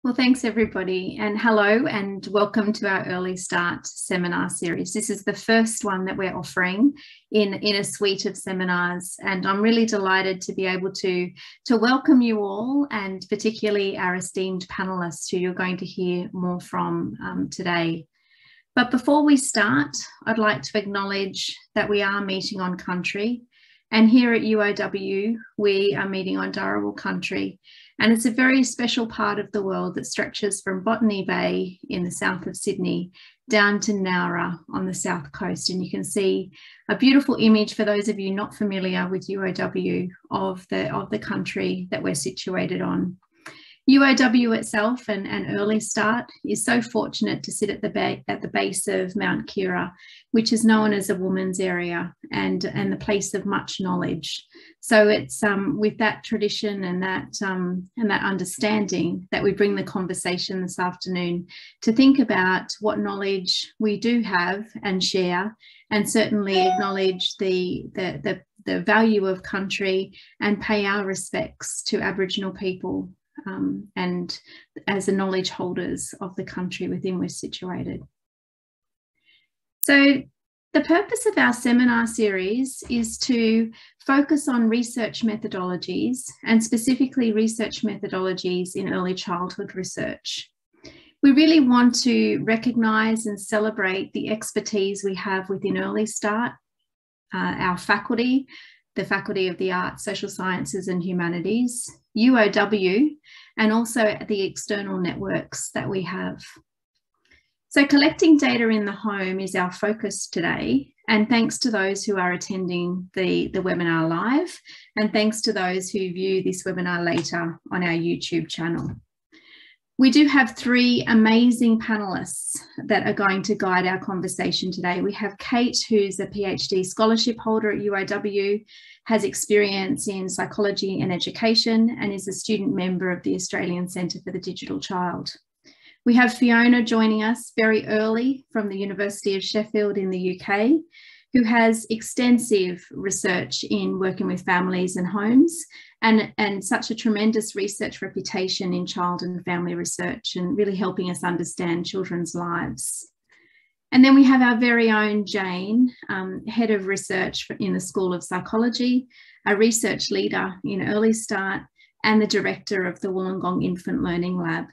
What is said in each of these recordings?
Well, thanks everybody, and hello and welcome to our Early Start seminar series. This is the first one that we're offering in a suite of seminars, and I'm really delighted to be able to welcome you all, and particularly our esteemed panelists who you're going to hear more from today. But before we start, I'd like to acknowledge that we are meeting on country, and here at UOW we are meeting on Dharawal country. And it's a very special part of the world that stretches from Botany Bay in the south of Sydney down to Nowra on the south coast. And you can see a beautiful image, for those of you not familiar with UOW, of the country that we're situated on. UOW itself and Early Start is so fortunate to sit at the base of Mount Kira, which is known as a woman's area and the place of much knowledge. So it's with that tradition and that understanding that we bring the conversation this afternoon to think about what knowledge we do have and share, and certainly acknowledge the value of country and pay our respects to Aboriginal people. And as the knowledge holders of the country within we're situated. So the purpose of our seminar series is to focus on research methodologies, and specifically research methodologies in early childhood research. We really want to recognise and celebrate the expertise we have within Early Start, our faculty, the Faculty of the Arts, Social Sciences and Humanities, UOW, and also the external networks that we have. So collecting data in the home is our focus today, and thanks to those who are attending the webinar live, and thanks to those who view this webinar later on our YouTube channel. We do have three amazing panelists that are going to guide our conversation today. We have Kate, who's a PhD scholarship holder at UOW, has experience in psychology and education, and is a student member of the Australian Centre for the Digital Child. We have Fiona joining us very early from the University of Sheffield in the UK, who has extensive research in working with families and homes, and such a tremendous research reputation in child and family research, and really helping us understand children's lives. And then we have our very own Jane, Head of Research in the School of Psychology, a research leader in Early Start, and the Director of the Wollongong Infant Learning Lab.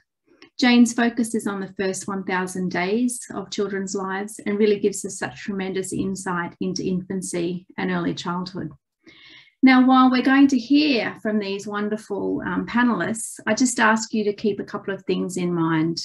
Jane's focus is on the first 1,000 days of children's lives, and really gives us such tremendous insight into infancy and early childhood. Now, while we're going to hear from these wonderful panelists, I just ask you to keep a couple of things in mind.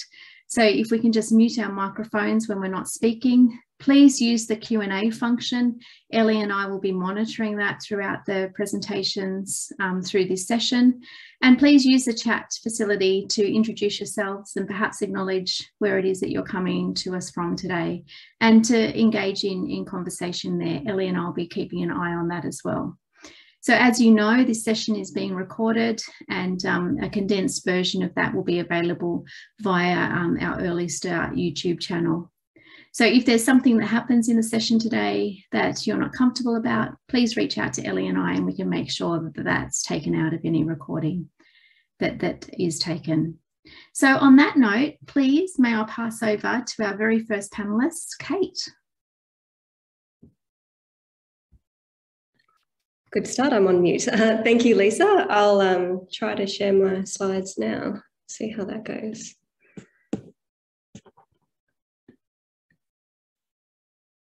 So if we can just mute our microphones when we're not speaking, please use the Q&A function. Ellie and I will be monitoring that throughout the presentations through this session. And please use the chat facility to introduce yourselves and perhaps acknowledge where it is that you're coming to us from today, and to engage in conversation there. Ellie and I will be keeping an eye on that as well. So as you know, this session is being recorded, and a condensed version of that will be available via our Early Start YouTube channel. So if there's something that happens in the session today that you're not comfortable about, please reach out to Ellie and I, and we can make sure that that's taken out of any recording that is taken. So on that note, please, may I pass over to our very first panelist, Kate. Good start, I'm on mute. Thank you, Lisa. I'll try to share my slides now, see how that goes.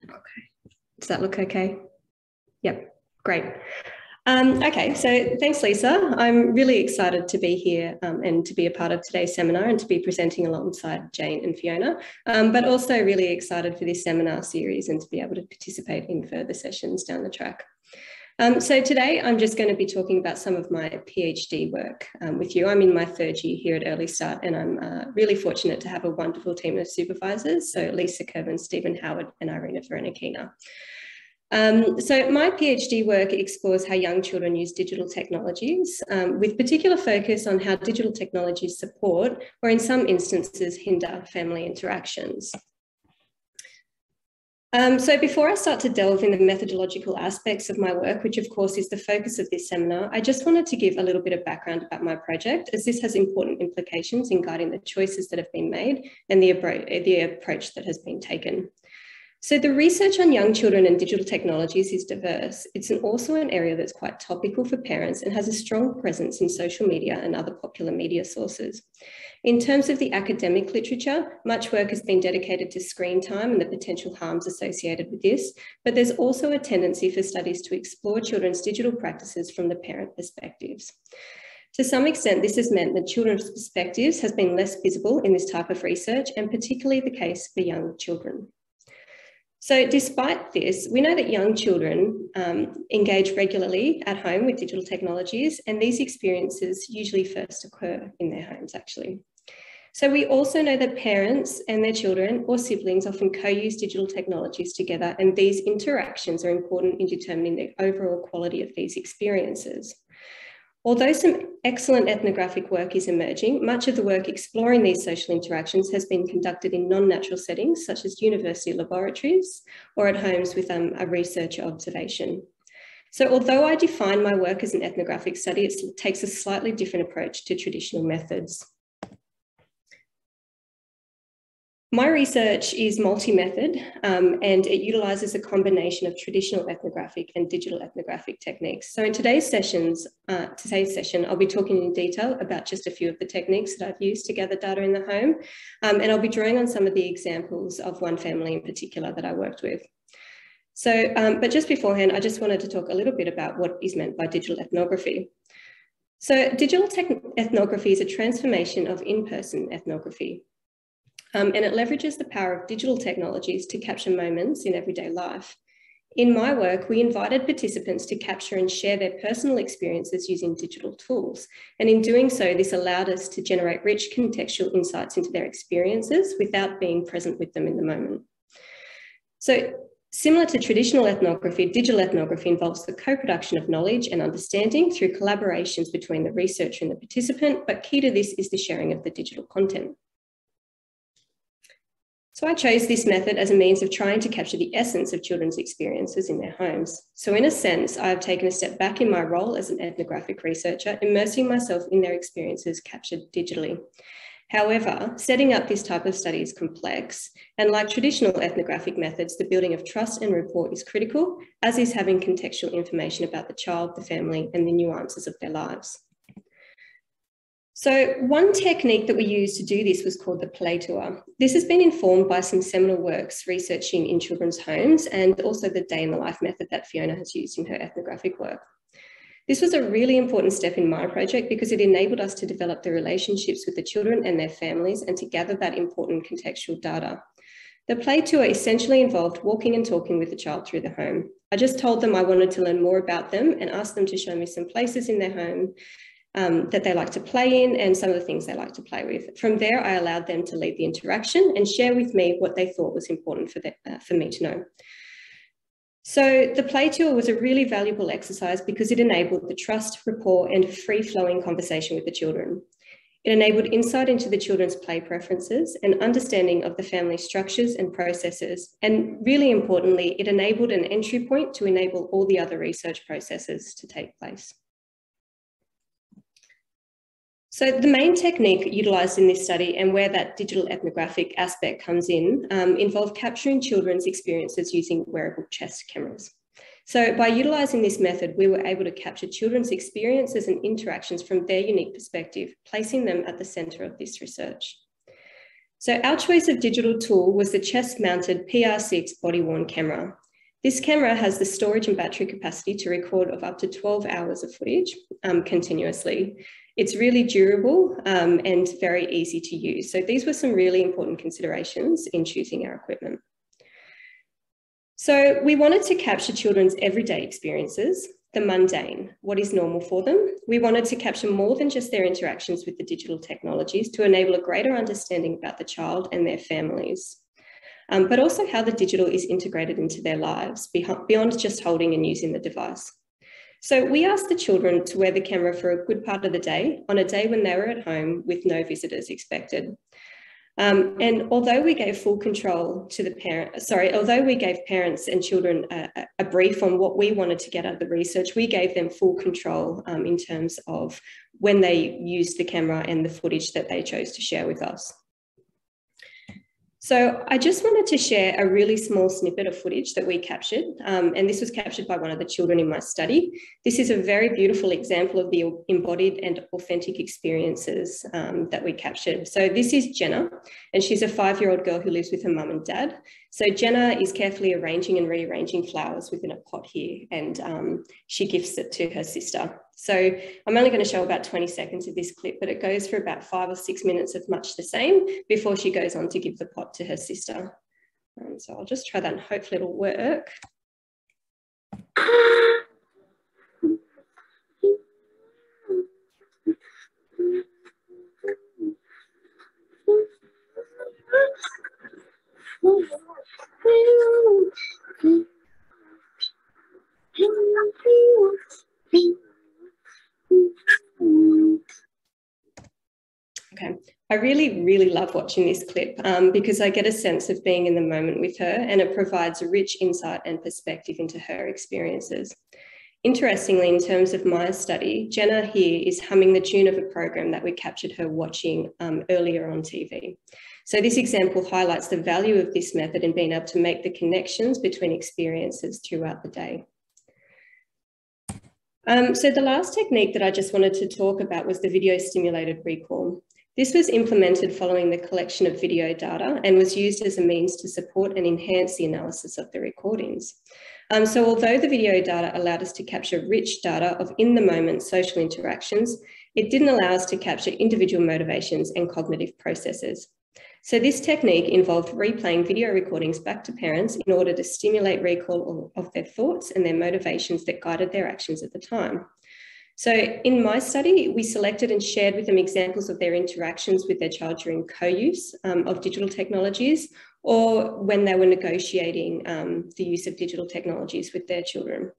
Okay, does that look okay? Yep, great. Okay, so thanks, Lisa. I'm really excited to be here and to be a part of today's seminar and to be presenting alongside Jane and Fiona, but also really excited for this seminar series and to be able to participate in further sessions down the track. So today I'm just going to be talking about some of my PhD work with you. I'm in my third year here at Early Start, and I'm really fortunate to have a wonderful team of supervisors, so Lisa Kervin, Stephen Howard and Irina Veronikina. So my PhD work explores how young children use digital technologies, with particular focus on how digital technologies support, or in some instances hinder, family interactions. So before I start to delve in the methodological aspects of my work, which of course is the focus of this seminar, I just wanted to give a little bit of background about my project, as this has important implications in guiding the choices that have been made and the approach that has been taken. So the research on young children and digital technologies is diverse. It's also an area that's quite topical for parents and has a strong presence in social media and other popular media sources. In terms of the academic literature, much work has been dedicated to screen time and the potential harms associated with this, but there's also a tendency for studies to explore children's digital practices from the parent perspectives. To some extent, this has meant that children's perspectives has been less visible in this type of research, and particularly the case for young children. So despite this, we know that young children engage regularly at home with digital technologies, and these experiences usually first occur in their homes, actually. So we also know that parents and their children or siblings often co-use digital technologies together, and these interactions are important in determining the overall quality of these experiences. Although some excellent ethnographic work is emerging, much of the work exploring these social interactions has been conducted in non-natural settings, such as university laboratories or at homes with a researcher observation. So although I define my work as an ethnographic study, it takes a slightly different approach to traditional methods. My research is multi-method and it utilises a combination of traditional ethnographic and digital ethnographic techniques. So in today's session, I'll be talking in detail about just a few of the techniques that I've used to gather data in the home, and I'll be drawing on some of the examples of one family in particular that I worked with. So, but just beforehand, I just wanted to talk a little bit about what is meant by digital ethnography. So digital ethnography is a transformation of in-person ethnography. And it leverages the power of digital technologies to capture moments in everyday life. In my work, we invited participants to capture and share their personal experiences using digital tools. And in doing so, this allowed us to generate rich contextual insights into their experiences without being present with them in the moment. So similar to traditional ethnography, digital ethnography involves the co-production of knowledge and understanding through collaborations between the researcher and the participant, but key to this is the sharing of the digital content. So I chose this method as a means of trying to capture the essence of children's experiences in their homes. So in a sense, I have taken a step back in my role as an ethnographic researcher, immersing myself in their experiences captured digitally. However, setting up this type of study is complex, and like traditional ethnographic methods, the building of trust and rapport is critical, as is having contextual information about the child, the family, and the nuances of their lives. So one technique that we used to do this was called the play tour. This has been informed by some seminal works researching in children's homes and also the day in the life method that Fiona has used in her ethnographic work. This was a really important step in my project because it enabled us to develop the relationships with the children and their families and to gather that important contextual data. The play tour essentially involved walking and talking with the child through the home. I just told them I wanted to learn more about them and asked them to show me some places in their home that they like to play in and some of the things they like to play with. From there, I allowed them to lead the interaction and share with me what they thought was important for me to know. So the play tour was a really valuable exercise because it enabled the trust, rapport, and free-flowing conversation with the children. It enabled insight into the children's play preferences and understanding of the family structures and processes. And really importantly, it enabled an entry point to enable all the other research processes to take place. So the main technique utilised in this study and where that digital ethnographic aspect comes in involved capturing children's experiences using wearable chest cameras. So by utilising this method, we were able to capture children's experiences and interactions from their unique perspective, placing them at the centre of this research. So our choice of digital tool was the chest-mounted PR6 body-worn camera. This camera has the storage and battery capacity to record of up to 12 hours of footage continuously. It's really durable and very easy to use. So these were some really important considerations in choosing our equipment. So we wanted to capture children's everyday experiences, the mundane, what is normal for them. We wanted to capture more than just their interactions with the digital technologies to enable a greater understanding about the child and their families, but also how the digital is integrated into their lives beyond just holding and using the device. So we asked the children to wear the camera for a good part of the day on a day when they were at home with no visitors expected. And although we gave full control to the although we gave parents and children a brief on what we wanted to get out of the research, we gave them full control in terms of when they used the camera and the footage that they chose to share with us. So I just wanted to share a really small snippet of footage that we captured, and this was captured by one of the children in my study. This is a very beautiful example of the embodied and authentic experiences that we captured. So this is Jenna, and she's a 5-year-old girl who lives with her mum and dad. So Jenna is carefully arranging and rearranging flowers within a pot here, and she gifts it to her sister. So I'm only going to show about 20 seconds of this clip, but it goes for about 5 or 6 minutes of much the same before she goes on to give the pot to her sister. So I'll just try that and hopefully it'll work. Okay, I really love watching this clip because I get a sense of being in the moment with her, and it provides a rich insight and perspective into her experiences. Interestingly, in terms of my study, Jenna here is humming the tune of a program that we captured her watching earlier on TV. So this example highlights the value of this method in being able to make the connections between experiences throughout the day. So the last technique that I just wanted to talk about was the video-stimulated recall. This was implemented following the collection of video data and was used as a means to support and enhance the analysis of the recordings. So although the video data allowed us to capture rich data of in-the-moment social interactions, it didn't allow us to capture individual motivations and cognitive processes. So this technique involved replaying video recordings back to parents in order to stimulate recall of their thoughts and their motivations that guided their actions at the time. So in my study, we selected and shared with them examples of their interactions with their child during co-use of digital technologies, or when they were negotiating the use of digital technologies with their children.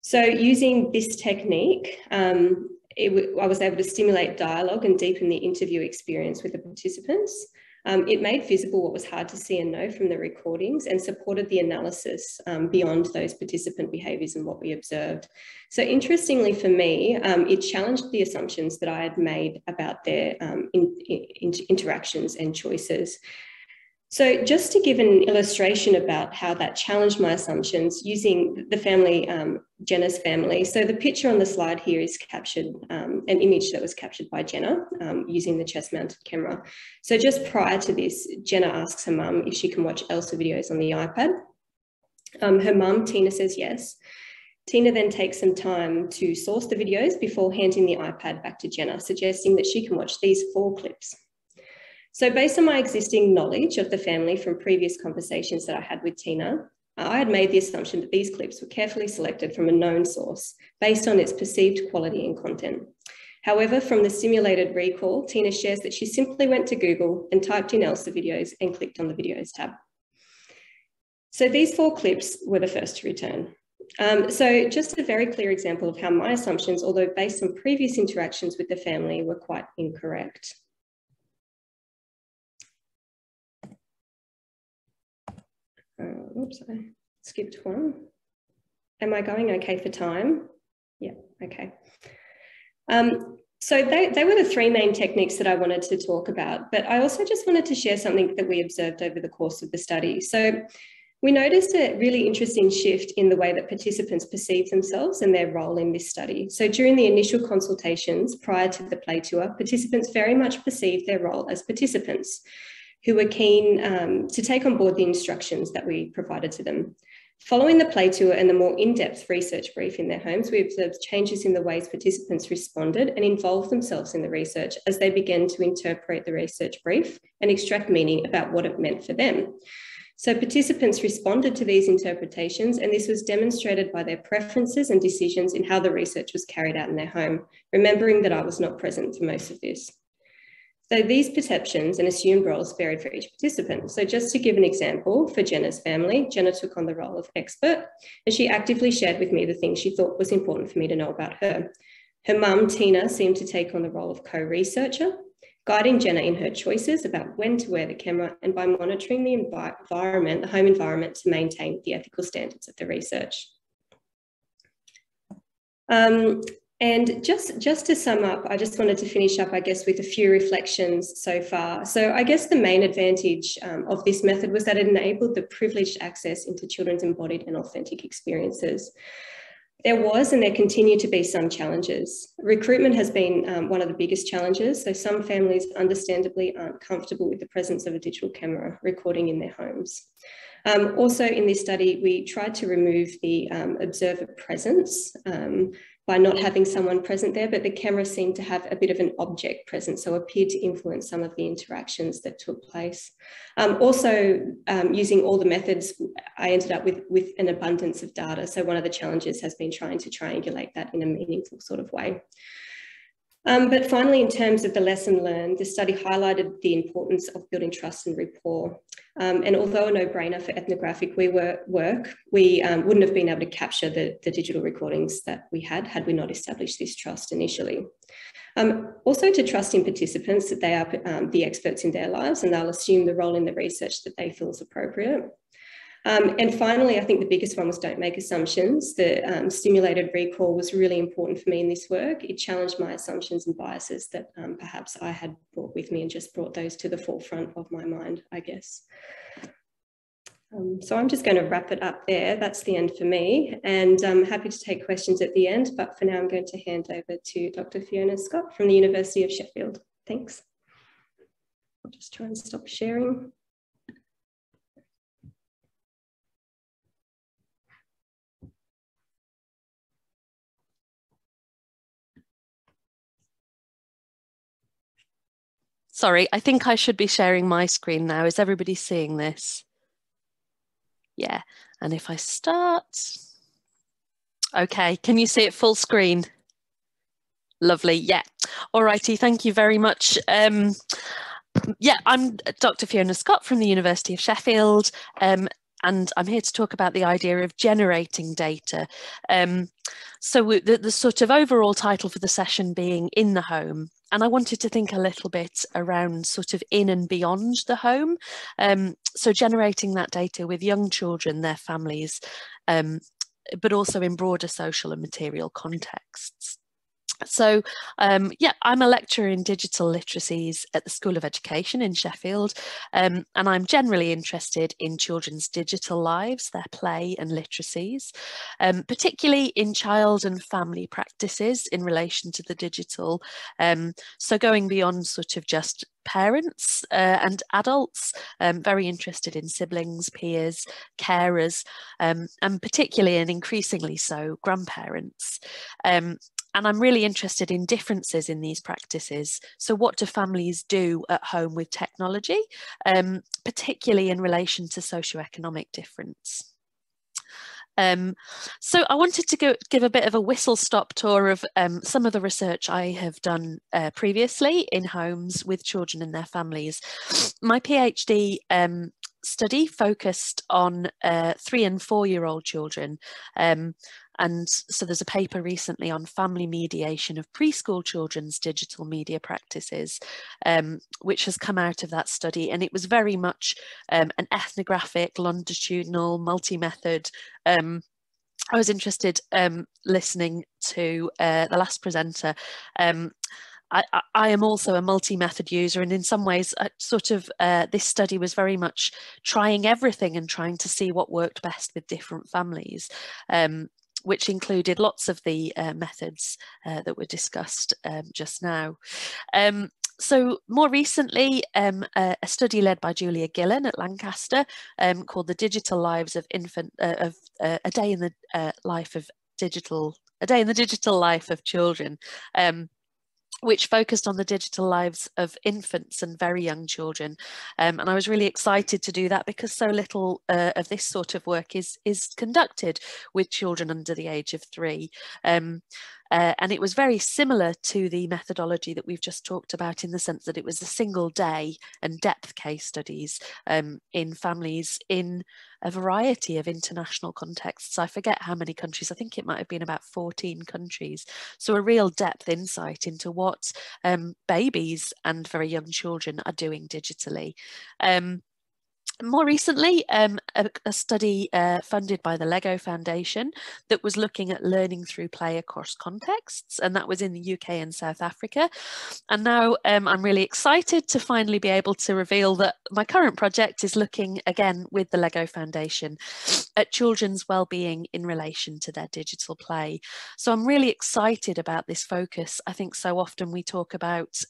So using this technique, I was able to stimulate dialogue and deepen the interview experience with the participants. It made visible what was hard to see and know from the recordings and supported the analysis beyond those participant behaviours and what we observed. So interestingly for me, it challenged the assumptions that I had made about their interactions and choices. So just to give an illustration about how that challenged my assumptions using the family, Jenna's family. So the picture on the slide here is captured, an image that was captured by Jenna using the chest-mounted camera. So just prior to this, Jenna asks her mum if she can watch Elsa videos on the iPad. Her mum, Tina, says yes. Tina then takes some time to source the videos before handing the iPad back to Jenna, suggesting that she can watch these 4 clips. So based on my existing knowledge of the family from previous conversations that I had with Tina, I had made the assumption that these clips were carefully selected from a known source based on its perceived quality and content. However, from the simulated recall, Tina shares that she simply went to Google and typed in Elsa videos and clicked on the videos tab. So these 4 clips were the first to return. So just a very clear example of how my assumptions, although based on previous interactions with the family, were quite incorrect. Oops, I skipped one. Am I going okay for time? Yeah, okay. So they were the 3 main techniques that I wanted to talk about, but I also just wanted to share something that we observed over the course of the study. So we noticed a really interesting shift in the way that participants perceive themselves and their role in this study. So during the initial consultations prior to the play tour, participants very much perceived their role as participants who were keen to take on board the instructions that we provided to them. Following the play tour and the more in-depth research brief in their homes, we observed changes in the ways participants responded and involved themselves in the research as they began to interpret the research brief and extract meaning about what it meant for them. So participants responded to these interpretations, and this was demonstrated by their preferences and decisions in how the research was carried out in their home, remembering that I was not present for most of this. So these perceptions and assumed roles varied for each participant. So just to give an example, for Jenna's family, Jenna took on the role of expert, and she actively shared with me the things she thought was important for me to know about her. Her mum, Tina, seemed to take on the role of co-researcher. guiding Jenna in her choices about when to wear the camera, and by monitoring the environment, the home environment, to maintain the ethical standards of the research. And just to sum up, I just wanted to finish up, I guess, with a few reflections so far. So I guess the main advantage of this method was that it enabled the privileged access into children's embodied and authentic experiences. There was and there continue to be some challenges. Recruitment has been one of the biggest challenges. So some families understandably aren't comfortable with the presence of a digital camera recording in their homes. Also in this study, we tried to remove the observer presence by not having someone present there, but the camera seemed to have a bit of an object present, so appeared to influence some of the interactions that took place. Also, using all the methods, I ended up with an abundance of data. So one of the challenges has been trying to triangulate that in a meaningful sort of way. But finally, in terms of the lesson learned, the study highlighted the importance of building trust and rapport. And although a no-brainer for ethnographic work, we wouldn't have been able to capture the digital recordings that we had we not established this trust initially. Also to trust in participants that they are the experts in their lives, and they'll assume the role in the research that they feel is appropriate. And finally, I think the biggest one was don't make assumptions. The stimulated recall was really important for me in this work. It challenged my assumptions and biases that perhaps I had brought with me, and just brought those to the forefront of my mind, I guess. So I'm just going to wrap it up there. That's the end for me, and I'm happy to take questions at the end, but for now I'm going to hand over to Dr. Fiona Scott from the University of Sheffield. Thanks. I'll just try and stop sharing. Sorry, I think I should be sharing my screen now. Is everybody seeing this? Yeah, and if I start, okay, can you see it full screen? Lovely, yeah. All righty, thank you very much. Yeah, I'm Dr. Fiona Scott from the University of Sheffield, and I'm here to talk about the idea of generating data. So the sort of overall title for the session being In the Home. And I wanted to think a little bit around sort of in and beyond the home. So generating that data with young children, their families, but also in broader social and material contexts. So yeah, I'm a lecturer in digital literacies at the School of Education in Sheffield, and I'm generally interested in children's digital lives, their play and literacies, particularly in child and family practices in relation to the digital. So going beyond sort of just parents and adults, very interested in siblings, peers, carers, and particularly and increasingly so grandparents. And I'm really interested in differences in these practices. So what do families do at home with technology, particularly in relation to socioeconomic difference? So I wanted to give a bit of a whistle-stop tour of some of the research I have done previously in homes with children and their families. My PhD study focused on 3- and 4-year-old children. And so there's a paper recently on family mediation of preschool children's digital media practices, which has come out of that study. And it was very much an ethnographic, longitudinal, multi-method. I was interested listening to the last presenter. I am also a multi-method user, and in some ways this study was very much trying everything and trying to see what worked best with different families, which included lots of the methods that were discussed just now. So more recently, a study led by Julia Gillen at Lancaster called "The Digital Lives of A Day in the Life of Digital Life of Children." Which focused on the digital lives of infants and very young children. And I was really excited to do that because so little of this sort of work is conducted with children under the age of 3. And it was very similar to the methodology that we've just talked about, in the sense that it was a single day and depth case studies in families in a variety of international contexts. I forget how many countries, I think it might have been about 14 countries. So a real depth insight into what babies and very young children are doing digitally. More recently, a study funded by the Lego Foundation that was looking at learning through play across contexts, and that was in the UK and South Africa. And now I'm really excited to finally be able to reveal that my current project is looking again with the Lego Foundation at children's well-being in relation to their digital play. So I'm really excited about this focus. I think so often we talk about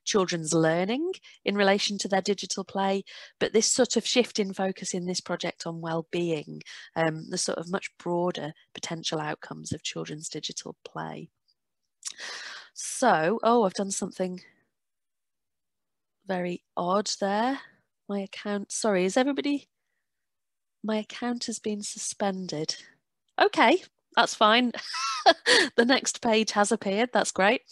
children's learning in relation to their digital play, but this sort of shift in focus in this project on well-being, the sort of much broader potential outcomes of children's digital play. So, oh, I've done something very odd there. My account, sorry, is everybody, my account has been suspended. Okay, that's fine. The next page has appeared. That's great.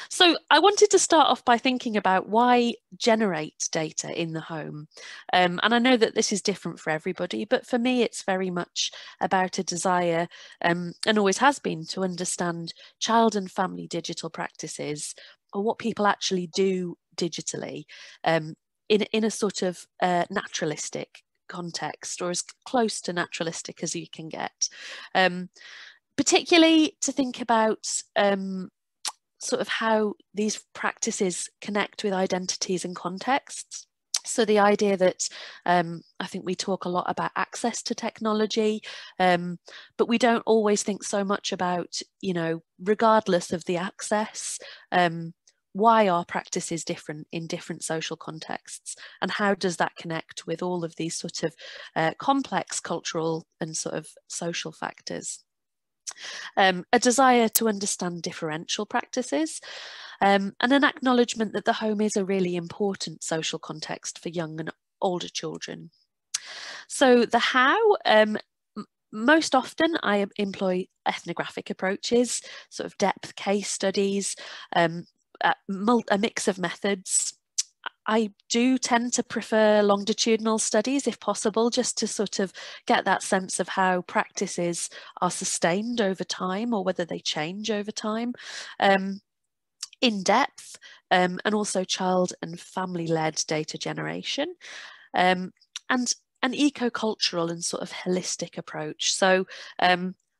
So I wanted to start off by thinking about why generate data in the home. And I know that this is different for everybody, but for me, it's very much about a desire, and always has been, to understand child and family digital practices, or what people actually do digitally, in a sort of naturalistic context, or as close to naturalistic as you can get. Particularly to think about sort of how these practices connect with identities and contexts. So the idea that I think we talk a lot about access to technology, but we don't always think so much about, you know, regardless of the access, why are practices different in different social contexts, and how does that connect with all of these sort of complex cultural and sort of social factors. A desire to understand differential practices, and an acknowledgement that the home is a really important social context for young and older children. So the how, most often I employ ethnographic approaches, sort of depth case studies, a mix of methods. I do tend to prefer longitudinal studies if possible, just to sort of get that sense of how practices are sustained over time, or whether they change over time. In depth, and also child and family-led data generation, and an eco-cultural and sort of holistic approach. So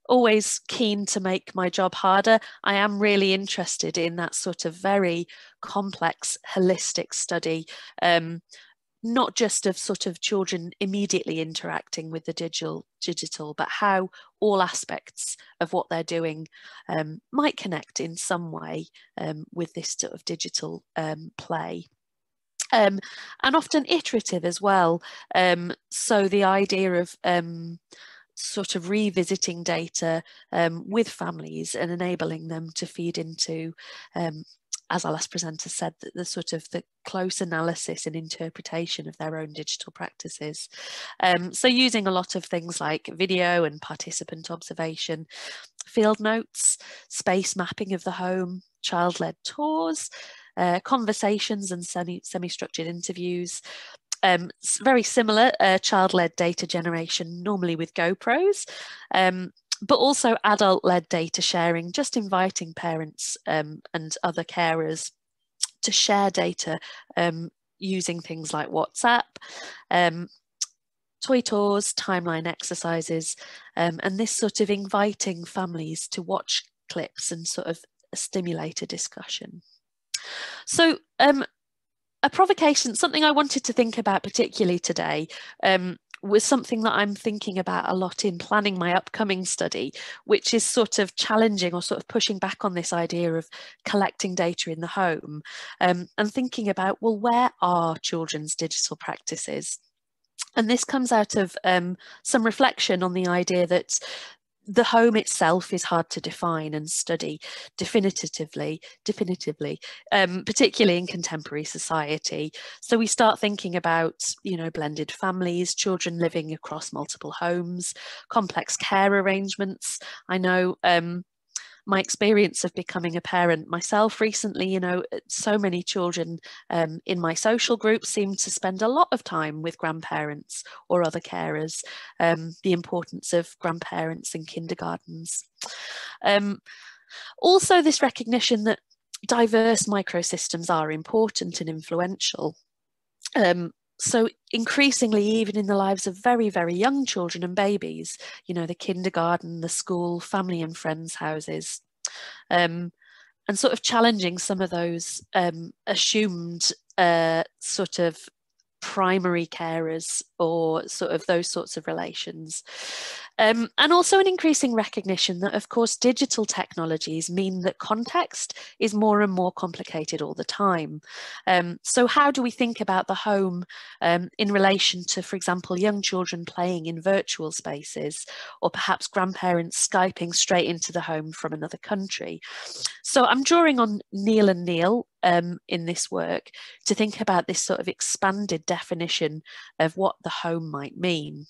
always keen to make my job harder. I am really interested in that sort of very complex holistic study, not just of sort of children immediately interacting with the digital, but how all aspects of what they're doing might connect in some way with this sort of digital play. And often iterative as well. So the idea of sort of revisiting data with families and enabling them to feed into, as our last presenter said, the sort of the close analysis and interpretation of their own digital practices. So using a lot of things like video and participant observation, field notes, space mapping of the home, child-led tours, conversations and semi-structured interviews. Very similar child-led data generation, normally with GoPros, but also adult-led data sharing, just inviting parents and other carers to share data using things like WhatsApp, toy tours, timeline exercises, and this sort of inviting families to watch clips and sort of stimulate a discussion. So a provocation, something I wanted to think about particularly today, was something that I'm thinking about a lot in planning my upcoming study, which is sort of challenging or sort of pushing back on this idea of collecting data in the home, and thinking about, well, where are children's digital practices? And this comes out of some reflection on the idea that the home itself is hard to define and study definitively, particularly in contemporary society. So we start thinking about, you know, blended families, children living across multiple homes, complex care arrangements. I know my experience of becoming a parent myself recently, you know, so many children in my social group seem to spend a lot of time with grandparents or other carers, the importance of grandparents in kindergartens. Also, this recognition that diverse microsystems are important and influential. So increasingly, even in the lives of very, very young children and babies, you know, the kindergarten, the school, family and friends' houses, and sort of challenging some of those assumed sort of primary carers or sort of those sorts of relations. And also an increasing recognition that, of course, digital technologies mean that context is more and more complicated all the time. So how do we think about the home in relation to, for example, young children playing in virtual spaces, or perhaps grandparents Skyping straight into the home from another country? So I'm drawing on Neil and Neil in this work to think about this sort of expanded definition of what the home might mean.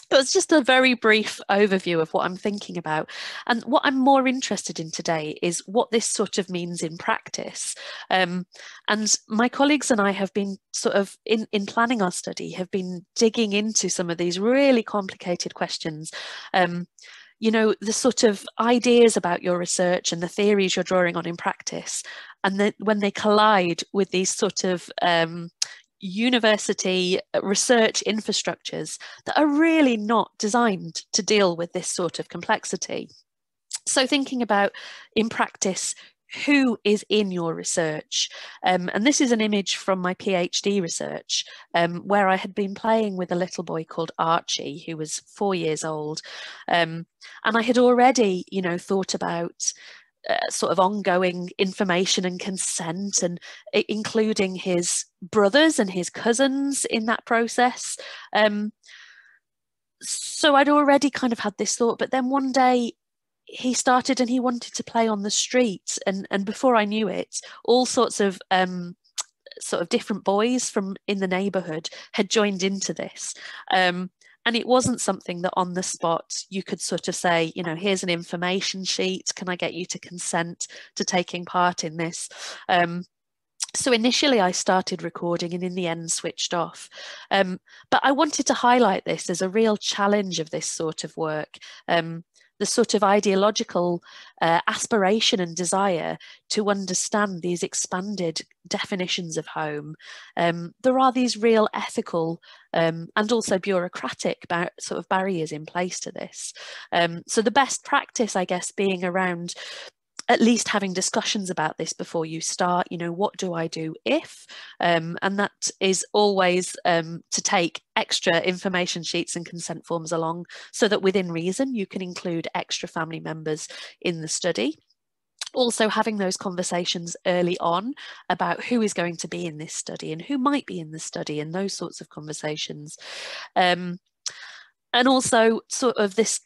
But it's just a very brief overview of what I'm thinking about. And what I'm more interested in today is what this sort of means in practice. And my colleagues and I have been sort of, in planning our study, have been digging into some of these really complicated questions. You know, the sort of ideas about your research and the theories you're drawing on in practice, and then when they collide with these sort of university research infrastructures that are really not designed to deal with this sort of complexity. So thinking about, in practice, who is in your research? And this is an image from my PhD research, where I had been playing with a little boy called Archie, who was 4 years old. And I had already, you know, thought about sort of ongoing information and consent, and including his brothers and his cousins in that process. So I'd already kind of had this thought, but then one day he started and he wanted to play on the street, and before I knew it, all sorts of different boys from in the neighborhood had joined into this. And it wasn't something that on the spot you could sort of say, you know, here's an information sheet, can I get you to consent to taking part in this? So initially I started recording and in the end switched off. But I wanted to highlight this as a real challenge of this sort of work. The sort of ideological aspiration and desire to understand these expanded definitions of home. There are these real ethical and also bureaucratic sort of barriers in place to this. So the best practice, I guess, being around at least having discussions about this before you start, you know, what do I do if? And that is always to take extra information sheets and consent forms along so that within reason you can include extra family members in the study. Also having those conversations early on about who is going to be in this study and who might be in the study, and those sorts of conversations. And also sort of this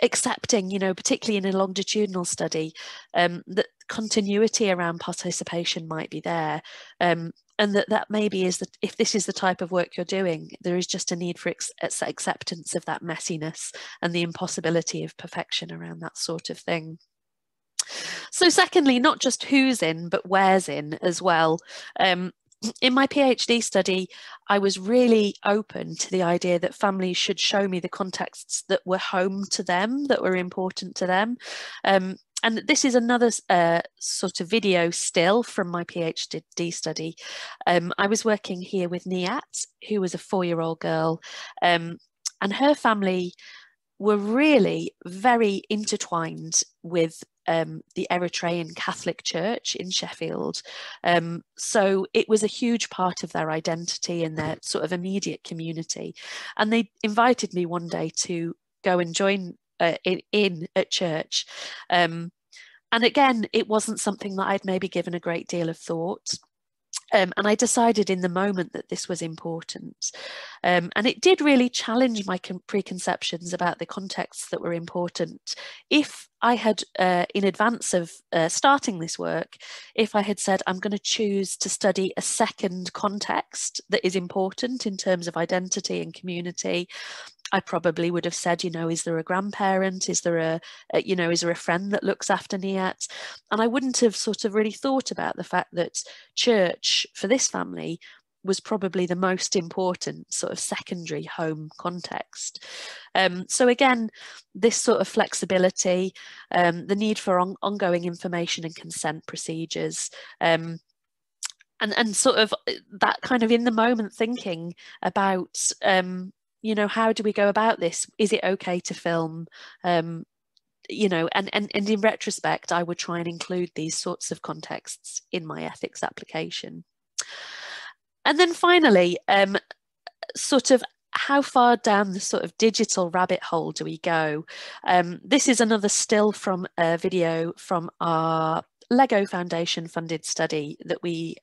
accepting, you know, particularly in a longitudinal study, that continuity around participation might be there, and that maybe is that if this is the type of work you're doing, there is just a need for acceptance of that messiness and the impossibility of perfection around that sort of thing. So secondly, not just who's in, but where's in as well. In my PhD study, I was really open to the idea that families should show me the contexts that were home to them, that were important to them. And this is another sort of video still from my PhD study. I was working here with Niat, who was a 4-year-old girl, and her family were really very intertwined with the Eritrean Catholic Church in Sheffield. So it was a huge part of their identity and their sort of immediate community. And they invited me one day to go and join in at church. And again, it wasn't something that I'd maybe given a great deal of thought. And I decided in the moment that this was important. And it did really challenge my preconceptions about the contexts that were important. If I had, in advance of starting this work, if I had said, I'm going to choose to study a second context that is important in terms of identity and community, I probably would have said, is there a grandparent? Is there is there a friend that looks after Niat? And I wouldn't have sort of really thought about the fact that church for this family was probably the most important sort of secondary home context. So again, this sort of flexibility, the need for ongoing information and consent procedures, and sort of that kind of in the moment thinking about, how do we go about this? Is it okay to film? And in retrospect, I would try and include these sorts of contexts in my ethics application. And then finally, sort of how far down the sort of digital rabbit hole do we go? This is another still from a video from our Lego Foundation funded study that we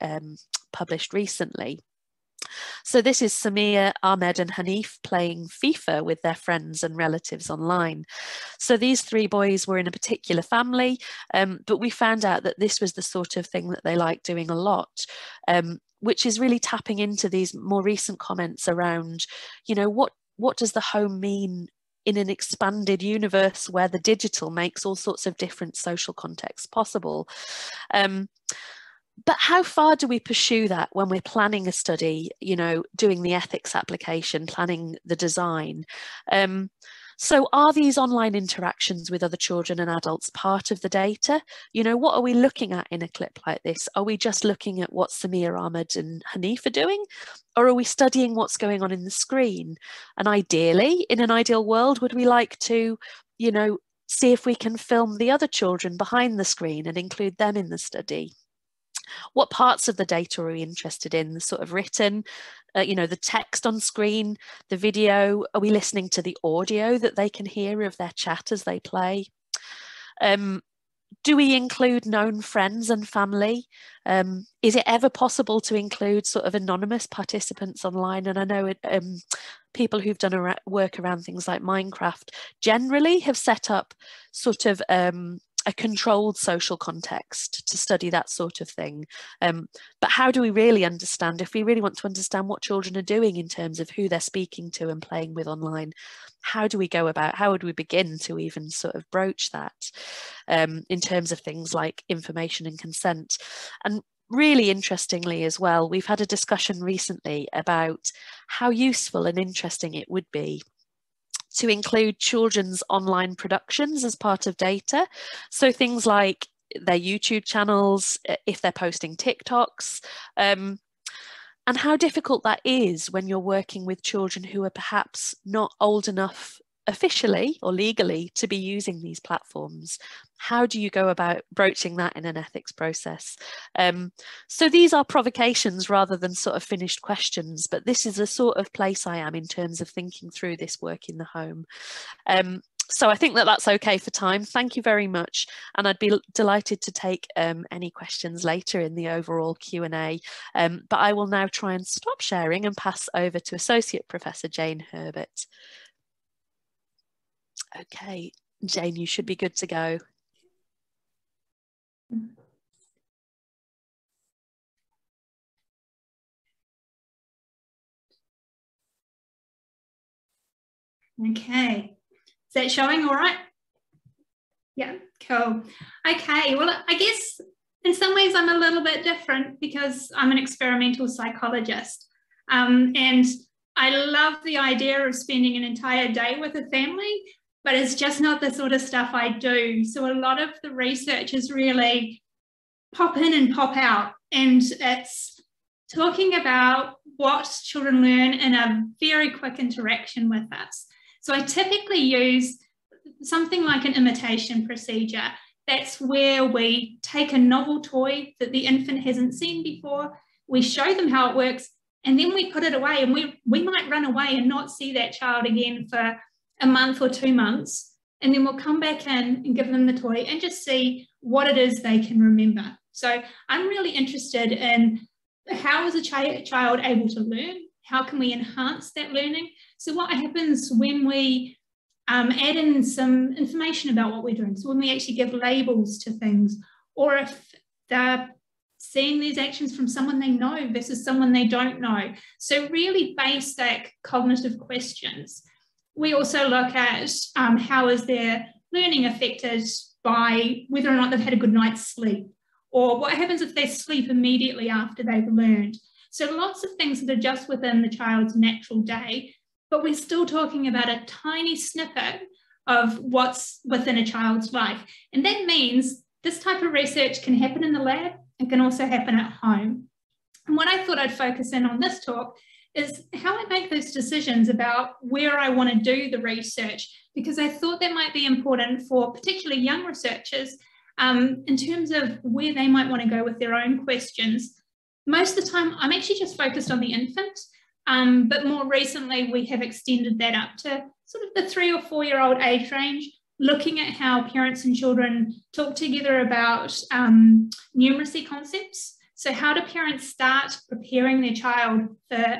published recently. So this is Samir, Ahmed and Hanif playing FIFA with their friends and relatives online. So these three boys were in a particular family, but we found out that this was the sort of thing that they liked doing a lot, which is really tapping into these more recent comments around, what does the home mean in an expanded universe where the digital makes all sorts of different social contexts possible. But how far do we pursue that when we're planning a study, doing the ethics application, planning the design? So are these online interactions with other children and adults part of the data? What are we looking at in a clip like this? Are we just looking at what Samir, Ahmed and Hanif are doing? Or are we studying what's going on in the screen? And ideally, in an ideal world, would we like to, see if we can film the other children behind the screen and include them in the study? What parts of the data are we interested in? The sort of written, the text on screen, the video? Are we listening to the audio that they can hear of their chat as they play? Do we include known friends and family? Is it ever possible to include sort of anonymous participants online? And I know people who've done work around things like Minecraft generally have set up sort of a controlled social context to study that sort of thing. But how do we really understand, if we really want to understand what children are doing in terms of who they're speaking to and playing with online, how would we begin to even sort of broach that in terms of things like information and consent? And really interestingly as well, we've had a discussion recently about how useful and interesting it would be to include children's online productions as part of data. So things like their YouTube channels, if they're posting TikToks, and how difficult that is when you're working with children who are perhaps not old enough officially or legally to be using these platforms. How do you go about broaching that in an ethics process? So these are provocations rather than sort of finished questions, but this is the sort of place I am in terms of thinking through this work in the home. So I think that that's okay for time. Thank you very much. And I'd be delighted to take any questions later in the overall Q&A. But I will now try and stop sharing and pass over to Associate Professor Jane Herbert. Okay, Jane, you should be good to go. Okay, is that showing all right? Yeah, cool. Okay, well, I guess in some ways I'm a little bit different because I'm an experimental psychologist. And I love the idea of spending an entire day with a family, but it's just not the sort of stuff I do. So a lot of the research is really pop in and pop out. And it's talking about what children learn in a very quick interaction with us. So I typically use something like an imitation procedure. That's where we take a novel toy that the infant hasn't seen before, we show them how it works, and then we put it away, and we might run away and not see that child again for a month or 2 months, and then we'll come back in and give them the toy and just see what it is they can remember. So I'm really interested in how is a child able to learn? How can we enhance that learning? So what happens when we add in some information about what we're doing? So when we actually give labels to things, or if they're seeing these actions from someone they know versus someone they don't know. So really basic cognitive questions. We also look at how is their learning affected by whether or not they've had a good night's sleep, or what happens if they sleep immediately after they've learned. So lots of things that are just within the child's natural day, but we're still talking about a tiny snippet of what's within a child's life. And that means this type of research can happen in the lab. It can also happen at home. And what I thought I'd focus in on this talk is how I make those decisions about where I want to do the research, because I thought that might be important for particularly young researchers in terms of where they might want to go with their own questions. Most of the time, I'm actually just focused on the infant, but more recently, we have extended that up to sort of the 3 or 4 year old age range, looking at how parents and children talk together about numeracy concepts. So how do parents start preparing their child for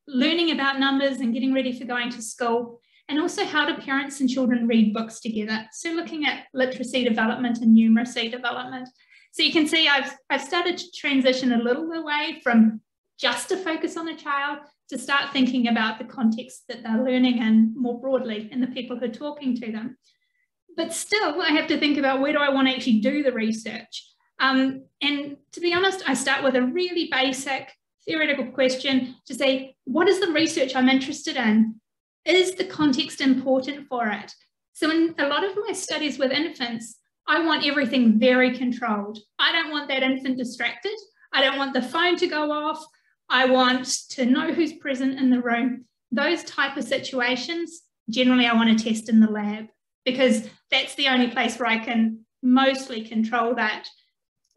learning about numbers and getting ready for going to school? And also how do parents and children read books together? So looking at literacy development and numeracy development. So you can see I've started to transition a little away from just to focus on the child to start thinking about the context that they're learning in more broadly and the people who are talking to them. But still, I have to think about where do I want to actually do the research? And to be honest, I start with a really basic theoretical question to say, what is the research I'm interested in? Is the context important for it? So in a lot of my studies with infants, I want everything very controlled. I don't want that infant distracted. I don't want the phone to go off. I want to know who's present in the room. Those type of situations, generally I want to test in the lab because that's the only place where I can mostly control that.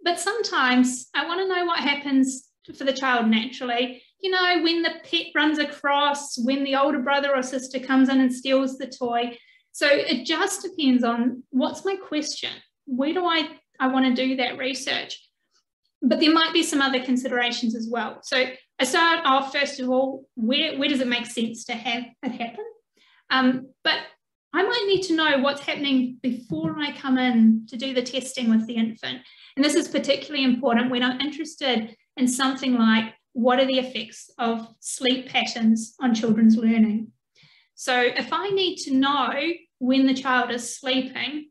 But sometimes I want to know what happens for the child naturally. You know, when the pet runs across, when the older brother or sister comes in and steals the toy. So it just depends on what's my question. Where do I want to do that research? But there might be some other considerations as well. So I start off, first of all, where does it make sense to have it happen? But I might need to know what's happening before I come in to do the testing with the infant. And this is particularly important when I'm interested in something like, what are the effects of sleep patterns on children's learning? So if I need to know when the child is sleeping,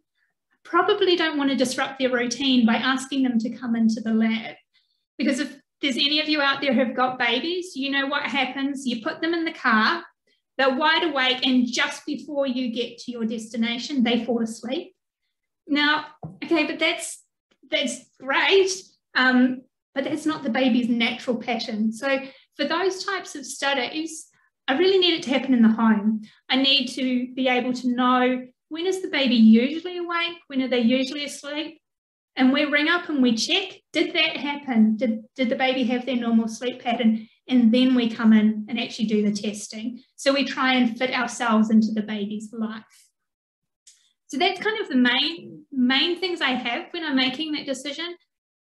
I probably don't want to disrupt their routine by asking them to come into the lab. Because if there's any of you out there who've got babies, you know what happens. You put them in the car, they're wide awake, and just before you get to your destination, they fall asleep. Now, okay, but that's great, but that's not the baby's natural pattern. So for those types of studies, I really need it to happen in the home. I need to be able to know, when is the baby usually awake? When are they usually asleep? And we ring up and we check, did that happen? Did the baby have their normal sleep pattern? And then we come in and actually do the testing. So we try and fit ourselves into the baby's life. So that's kind of the main things I have when I'm making that decision.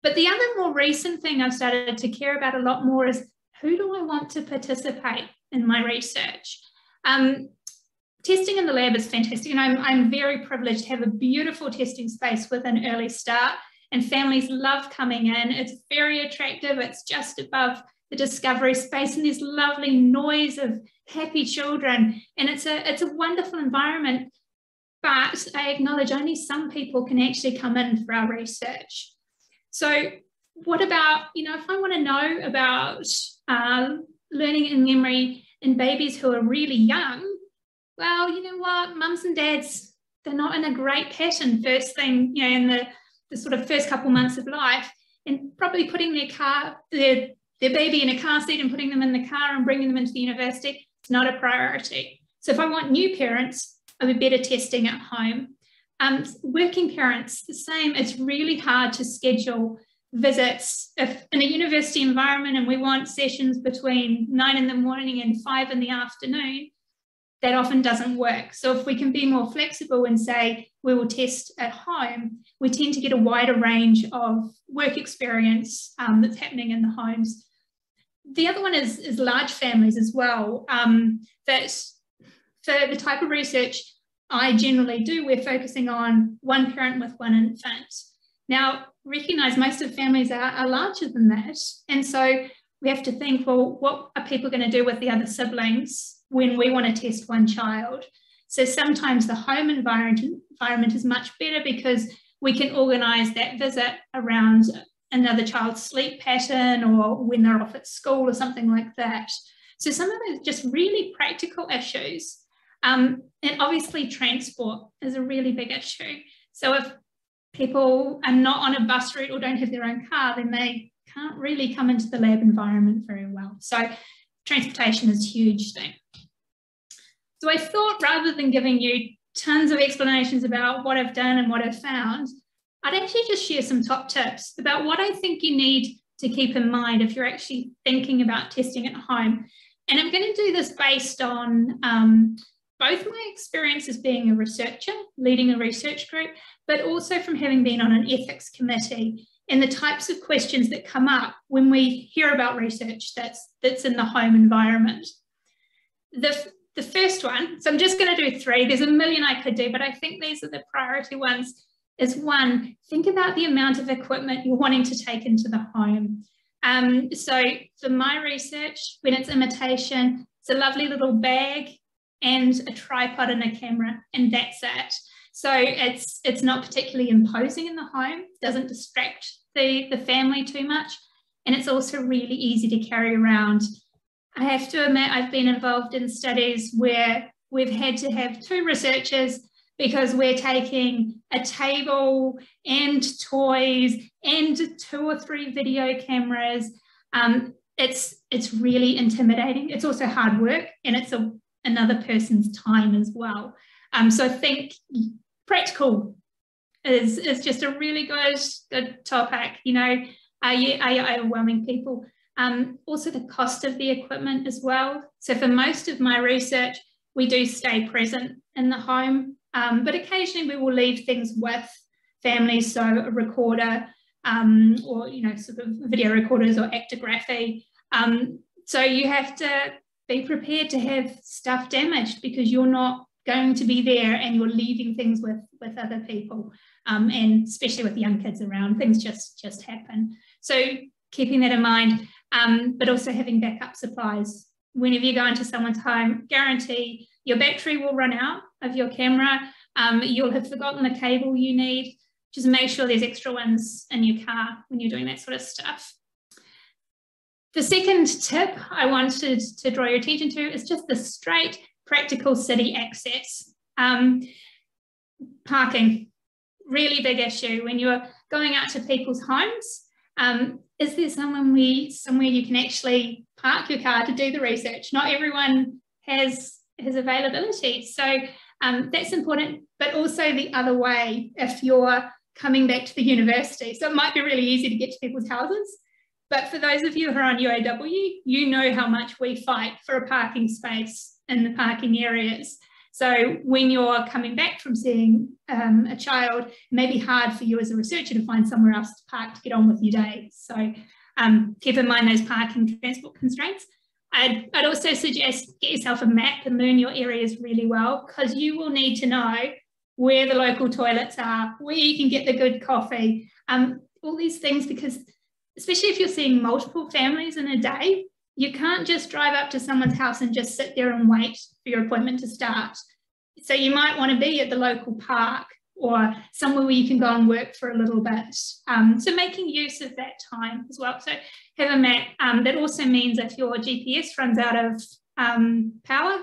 But the other more recent thing I've started to care about a lot more is, who do I want to participate in my research? Testing in the lab is fantastic, and I'm very privileged to have a beautiful testing space with an early start, and families love coming in. It's very attractive. It's just above the discovery space, and there's lovely noise of happy children, and it's a wonderful environment. But I acknowledge only some people can actually come in for our research. So what about, if I want to know about learning and memory in babies who are really young, well, you know what, mums and dads, they're not in a great pattern first thing, in the sort of first couple months of life, and probably putting their baby in a car seat and putting them in the car and bringing them into the university, it's not a priority. So if I want new parents, I would be better testing at home. Working parents, the same. It's really hard to schedule visits. If in a university environment and we want sessions between 9 in the morning and 5 in the afternoon, that often doesn't work. So if we can be more flexible and say we will test at home, we tend to get a wider range of work experience that's happening in the homes. The other one is large families as well. That for the type of research I generally do, we're focusing on one parent with one infant. Now, recognise most of families are larger than that. And so we have to think, well, what are people going to do with the other siblings when we want to test one child. So sometimes the home environment is much better because we can organise that visit around another child's sleep pattern or when they're off at school or something like that. So some of those just really practical issues. And obviously transport is a really big issue. So if people are not on a bus route or don't have their own car, then they can't really come into the lab environment very well. So transportation is a huge thing. So I thought rather than giving you tons of explanations about what I've done and what I've found, I'd actually just share some top tips about what I think you need to keep in mind if you're actually thinking about testing at home. And I'm going to do this based on both my experience as being a researcher, leading a research group, but also from having been on an ethics committee and the types of questions that come up when we hear about research that's in the home environment. The first one, so I'm just going to do 3. There's a million I could do, but I think these are the priority ones, is 1, think about the amount of equipment you're wanting to take into the home. So for my research, when it's imitation, it's a lovely little bag and a tripod and a camera, and that's it. So it's not particularly imposing in the home, doesn't distract the family too much, and it's also really easy to carry around. I have to admit, I've been involved in studies where we've had to have 2 researchers because we're taking a table and toys and 2 or 3 video cameras. It's really intimidating. It's also hard work, and it's another person's time as well. So I think practical is just a really good topic. You know, are you overwhelming people? Also the cost of the equipment as well. So for most of my research, we do stay present in the home, but occasionally we will leave things with families, so a recorder or, you know, sort of video recorders or Ethnography. So you have to be prepared to have stuff damaged because you're not going to be there and you're leaving things with other people, and especially with young kids around, things just happen. So keeping that in mind, but also having backup supplies. Whenever you go into someone's home, guarantee your battery will run out of your camera. You'll have forgotten the cable you need. Just make sure there's extra ones in your car when you're doing that sort of stuff. The second tip I wanted to draw your attention to is just the straight practical city access. Parking, really big issue when you're going out to people's homes. Is there somewhere you can actually park your car to do the research? Not everyone has availability, so that's important, but also the other way if you're coming back to the university. So it might be really easy to get to people's houses, but for those of you who are on UAW, you know how much we fight for a parking space in the parking areas. So when you're coming back from seeing a child, it may be hard for you as a researcher to find somewhere else to park to get on with your day. So keep in mind those parking transport constraints. I'd also suggest get yourself a map and learn your areas really well, because you will need to know where the local toilets are, where you can get the good coffee, all these things, because especially if you're seeing multiple families in a day, you can't just drive up to someone's house and just sit there and wait for your appointment to start. So you might want to be at the local park or somewhere where you can go and work for a little bit. So making use of that time as well. So have a map. That also means if your GPS runs out of power,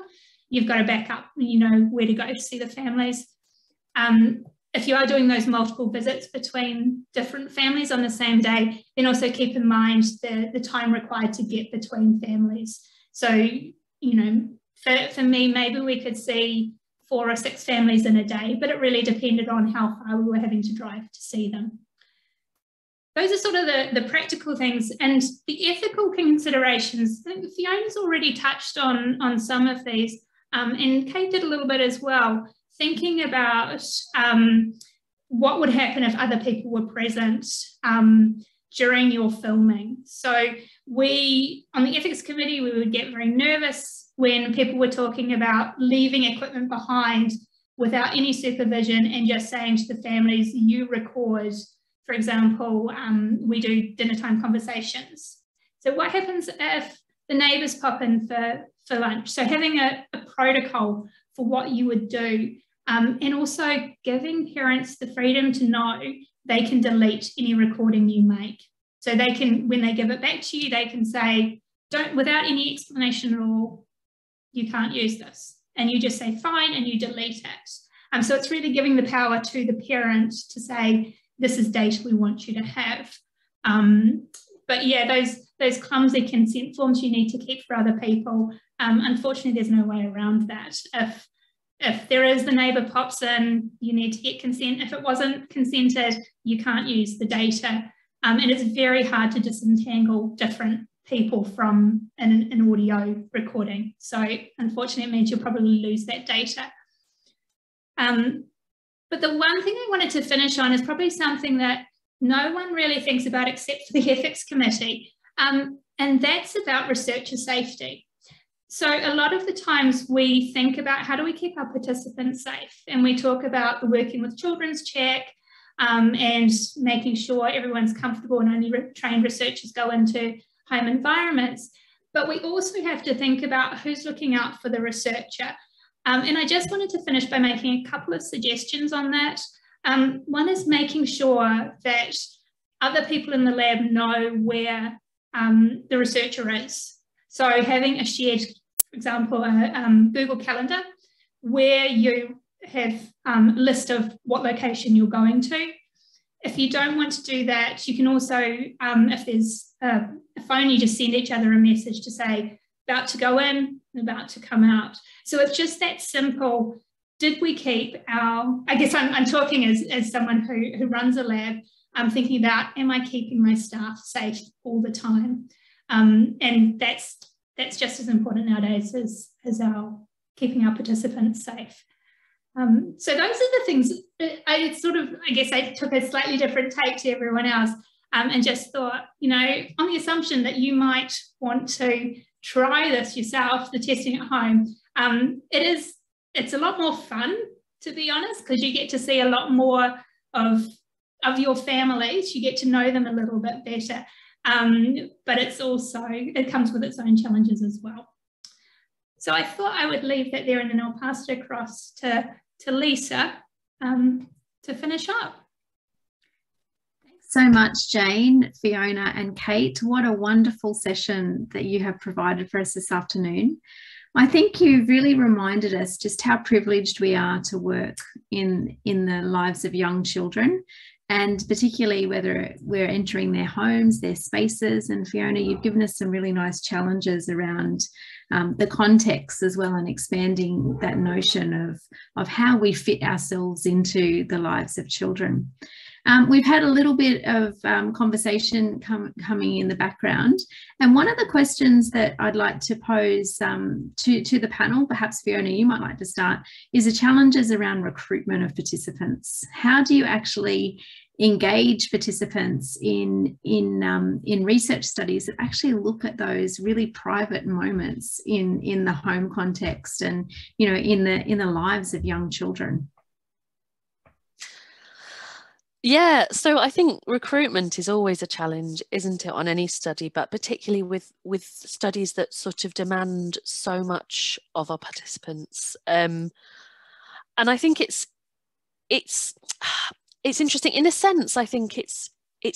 you've got a backup and you know where to go to see the families. If you are doing those multiple visits between different families on the same day, then also keep in mind the time required to get between families. So, you know, for me, maybe we could see 4 or 6 families in a day, but it really depended on how far we were having to drive to see them. Those are sort of the practical things, and the ethical considerations. I think Fiona's already touched on some of these, and Kate did a little bit as well. Thinking about what would happen if other people were present during your filming. So we, on the ethics committee, we would get very nervous when people were talking about leaving equipment behind without any supervision and just saying to the families, you record. For example, we do dinner time conversations. So what happens if the neighbours pop in for lunch. So having a protocol for what you would do, and also giving parents the freedom to know they can delete any recording you make. So they can, when they give it back to you, they can say, don't, without any explanation at all, you can't use this. And you just say fine and you delete it. So it's really giving the power to the parent to say, this is data we want you to have. But yeah, those clumsy consent forms you need to keep for other people. Unfortunately, there's no way around that. If there is, the neighbour pops in, you need to get consent. If it wasn't consented, you can't use the data. And it's very hard to disentangle different people from an audio recording. So unfortunately, it means you'll probably lose that data. But the one thing I wanted to finish on is probably something that no one really thinks about except for the ethics committee. And that's about researcher safety. So a lot of the times we think about how do we keep our participants safe? And we talk about the working with children's check and making sure everyone's comfortable and only trained researchers go into home environments. But we also have to think about who's looking out for the researcher. And I just wanted to finish by making a couple of suggestions on that. One is making sure that other people in the lab know where the researcher is. So having a shared, for example, a Google Calendar where you have a list of what location you're going to. If you don't want to do that, you can also, if there's a phone, you just send each other a message to say, about to go in, about to come out. So it's just that simple. Did we keep our, I guess I'm talking as someone who runs a lab, I'm thinking about, am I keeping my staff safe all the time? And that's just as important nowadays as our keeping our participants safe. So those are the things. I guess I took a slightly different take to everyone else and just thought, on the assumption that you might want to try this yourself, the testing at home, it's a lot more fun, to be honest, because you get to see a lot more of your families. You get to know them a little bit better. But it comes with its own challenges as well. So I thought I would leave that there and then I'll pass it across to Lisa to finish up. Thanks so much, Jane, Fiona and Kate. What a wonderful session that you have provided for us this afternoon. I think you really reminded us just how privileged we are to work in the lives of young children, and particularly whether we're entering their homes, their spaces. And Fiona, you've given us some really nice challenges around the context as well, and expanding that notion of how we fit ourselves into the lives of children. We've had a little bit of conversation coming in the background, and one of the questions that I'd like to pose to the panel, perhaps Fiona, you might like to start, is the challenges around recruitment of participants. How do you actually engage participants in research studies that actually look at those really private moments in the home context and in the lives of young children? Yeah, so I think recruitment is always a challenge, isn't it, on any study, but particularly with studies that sort of demand so much of our participants. And I think it's interesting in a sense. I think it's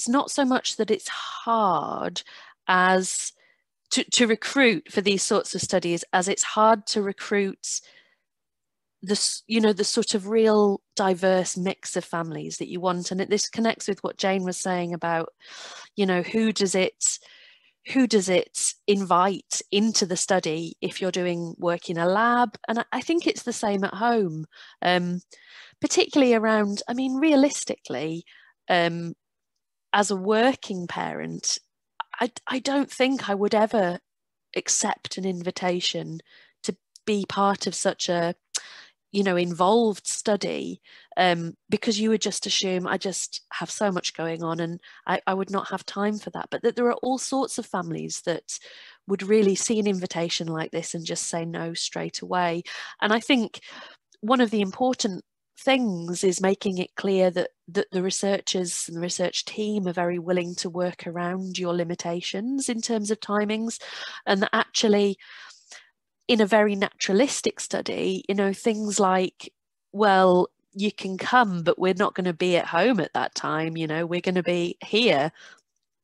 not so much that it's hard as to recruit for these sorts of studies, as it's hard to recruit the sort of real diverse mix of families that you want. And this connects with what Jane was saying about, who does it invite into the study if you're doing work in a lab? And I think it's the same at home, particularly around, realistically, as a working parent, I don't think I would ever accept an invitation to be part of such a involved study, because you would just assume I just have so much going on and I would not have time for that. But that there are all sorts of families that would really see an invitation like this and just say no straight away. And I think one of the important things is making it clear that that the researchers and the research team are very willing to work around your limitations in terms of timings, and that actually in a very naturalistic study, you know, things like, well, you can come, but we're not going to be at home at that time, you know, we're going to be here,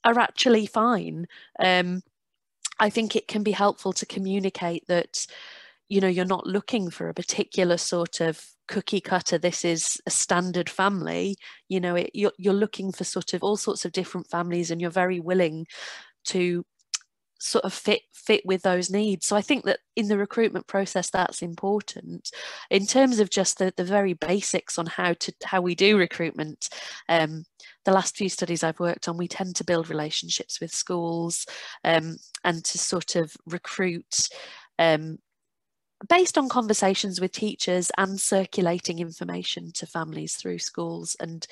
are actually fine. I think it can be helpful to communicate that, you know, you're not looking for a particular sort of cookie cutter, this is a standard family, you know, you're looking for sort of all sorts of different families, and you're very willing to sort of fit with those needs. So I think that in the recruitment process, that's important. In terms of just the very basics on how we do recruitment, the last few studies I've worked on, we tend to build relationships with schools, and to sort of recruit based on conversations with teachers and circulating information to families through schools and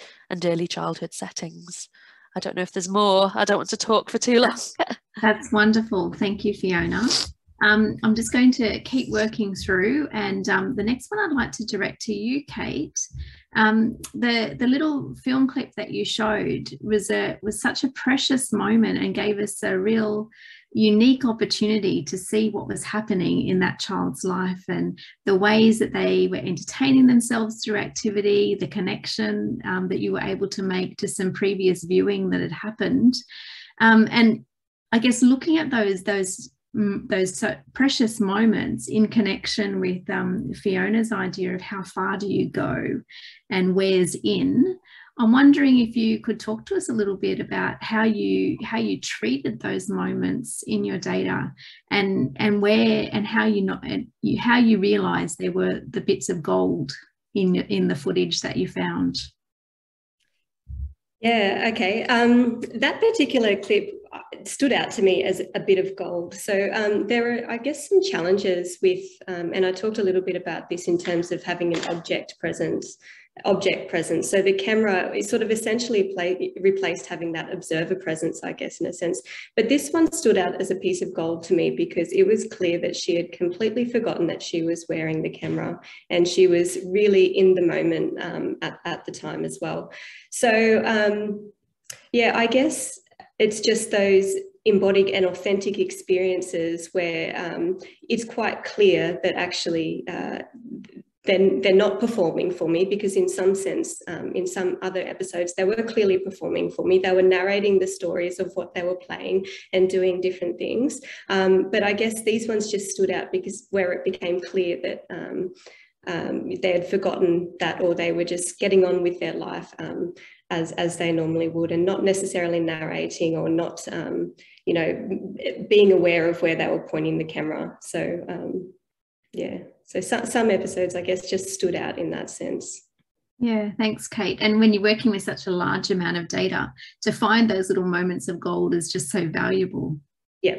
early childhood settings. I don't know if there's more. I don't want to talk for too long. That's wonderful. Thank you, Fiona. I'm just going to keep working through, and the next one I'd like to direct to you, Kate. The little film clip that you showed was such a precious moment and gave us a real unique opportunity to see what was happening in that child's life and the ways that they were entertaining themselves through activity, the connection that you were able to make to some previous viewing that had happened. And I guess looking at those precious moments in connection with Fiona's idea of how far do you go and where's in, I'm wondering if you could talk to us a little bit about how you treated those moments in your data, and where and how you realised there were the bits of gold in the footage that you found. Yeah, okay. That particular clip stood out to me as a bit of gold. So there are, I guess, some challenges with, and I talked a little bit about this in terms of having an object presence. So the camera is sort of essentially replaced having that observer presence, I guess, in a sense. But this one stood out as a piece of gold to me because it was clear that she had completely forgotten that she was wearing the camera, and she was really in the moment at the time as well. So yeah, I guess it's just those embodied and authentic experiences where it's quite clear that actually they're not performing for me, because in some sense, in some other episodes, they were clearly performing for me. They were narrating the stories of what they were playing and doing different things. But I guess these ones just stood out because where it became clear that they had forgotten that, or they were just getting on with their life as they normally would, and not necessarily narrating or not, you know, being aware of where they were pointing the camera. So yeah, so some episodes, I guess, just stood out in that sense. Yeah, thanks, Kate. And when you're working with such a large amount of data, to find those little moments of gold is just so valuable. Yeah,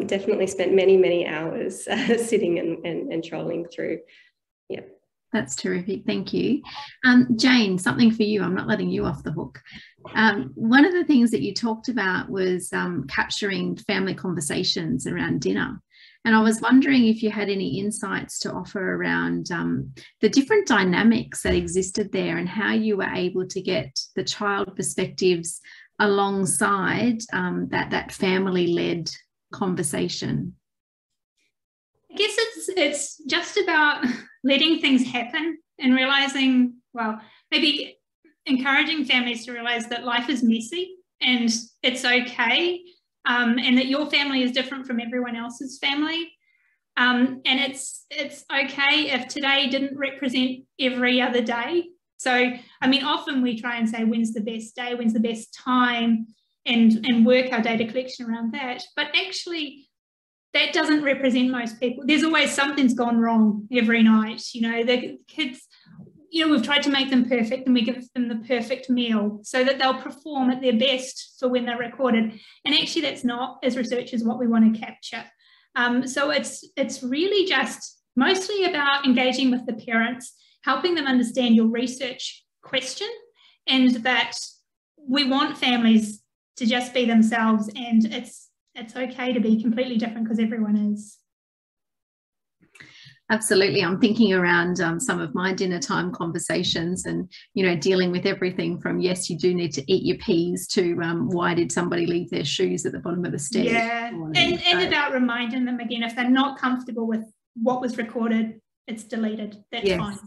definitely spent many hours sitting and trolling through. Yeah. That's terrific. Thank you. Jane, something for you. I'm not letting you off the hook. One of the things that you talked about was capturing family conversations around dinner. And I was wondering if you had any insights to offer around the different dynamics that existed there and how you were able to get the child perspectives alongside that family-led conversation. I guess it's just about letting things happen and realising, well, maybe encouraging families to realise that life is messy and it's okay. And that your family is different from everyone else's family. And it's okay if today didn't represent every other day. So, I mean, often we try and say, when's the best day, when's the best time, and work our data collection around that. But actually, that doesn't represent most people. There's always something's gone wrong every night. You know, the kids, you know, we've tried to make them perfect and we give them the perfect meal so that they'll perform at their best for when they're recorded. And actually that's not, as researchers, what we want to capture. So it's really just mostly about engaging with the parents, helping them understand your research question, and that we want families to just be themselves, and it's okay to be completely different because everyone is. Absolutely. I'm thinking around some of my dinner time conversations and, dealing with everything from, yes, you do need to eat your peas to why did somebody leave their shoes at the bottom of the stairs? Yeah, and about reminding them again, if they're not comfortable with what was recorded, it's deleted. That's fine.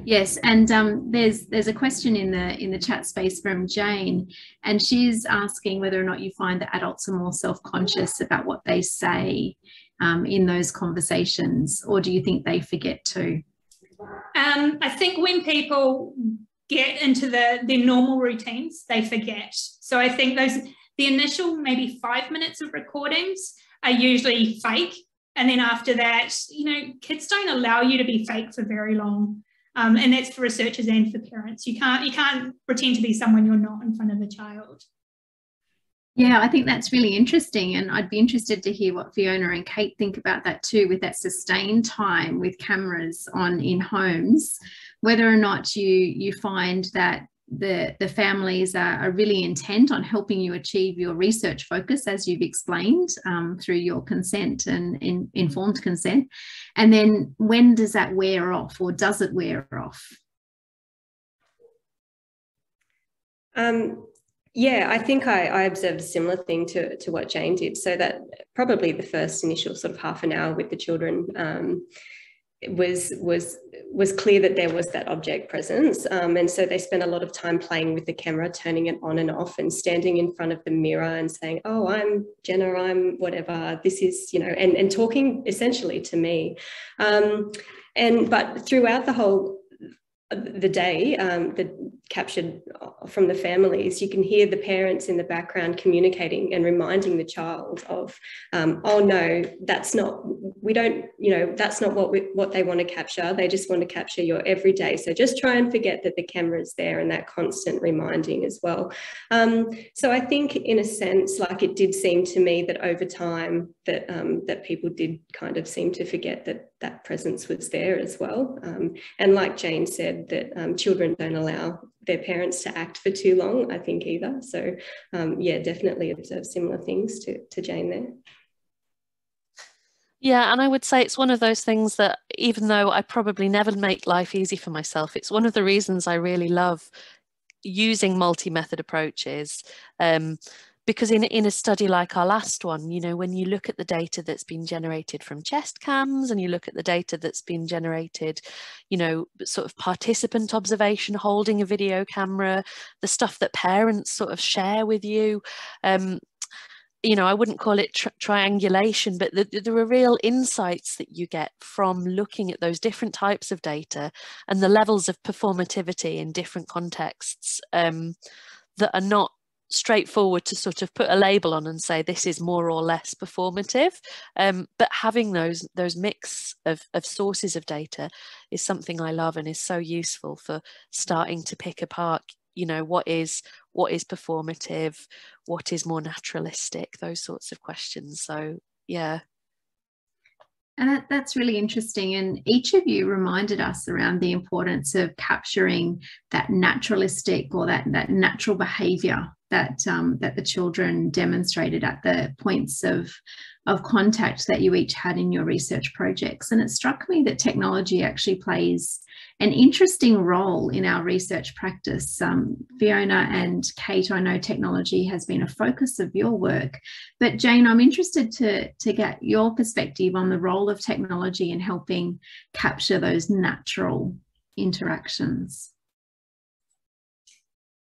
Yes, and there's a question in the chat space from Jane, and she's asking whether or not you find that adults are more self-conscious about what they say in those conversations, or do you think they forget too? I think when people get into their normal routines, they forget. So I think the initial maybe 5 minutes of recordings are usually fake. And then after that, kids don't allow you to be fake for very long. And that's for researchers and for parents. You can't pretend to be someone you're not in front of a child. Yeah, I think that's really interesting. And I'd be interested to hear what Fiona and Kate think about that too, with that sustained time with cameras on in homes, whether or not you find that the families are really intent on helping you achieve your research focus, as you've explained, through your consent and informed consent. And then when does that wear off, or does it wear off? Yeah, I think I observed a similar thing to what Jane did. So that probably the first initial sort of half an hour with the children was clear that there was that object presence. And so they spent a lot of time playing with the camera, turning it on and off, and standing in front of the mirror and saying, oh, I'm Jenna, I'm whatever, this is, and talking essentially to me. But throughout the day that captured from the families, you can hear the parents in the background communicating and reminding the child of, oh no, that's not what they want to capture. They just want to capture your everyday. So just try and forget that the camera is there, and that constant reminding as well. So I think in a sense, like, it did seem to me that over time that people did kind of seem to forget that presence was there as well. And like Jane said, that children don't allow their parents to act for too long, I think, either. So yeah, definitely observe similar things to Jane there. Yeah, and I would say it's one of those things that, even though I probably never make life easy for myself, it's one of the reasons I really love using multi-method approaches. Because in a study like our last one, when you look at the data that's been generated from chest cams, and you look at the data that's been generated, sort of participant observation, holding a video camera, the stuff that parents sort of share with you, I wouldn't call it triangulation, but there are real insights that you get from looking at those different types of data and the levels of performativity in different contexts that are not straightforward to sort of put a label on and say this is more or less performative, but having those mix of sources of data is something I love and is so useful for starting to pick apart what is performative, what is more naturalistic, those sorts of questions. So yeah. And that's really interesting. And each of you reminded us around the importance of capturing that naturalistic, or that natural behaviour that the children demonstrated at the points of contact that you each had in your research projects. And it struck me that technology actually plays an interesting role in our research practice. Fiona and Kate, I know technology has been a focus of your work, but Jane, I'm interested to get your perspective on the role of technology in helping capture those natural interactions.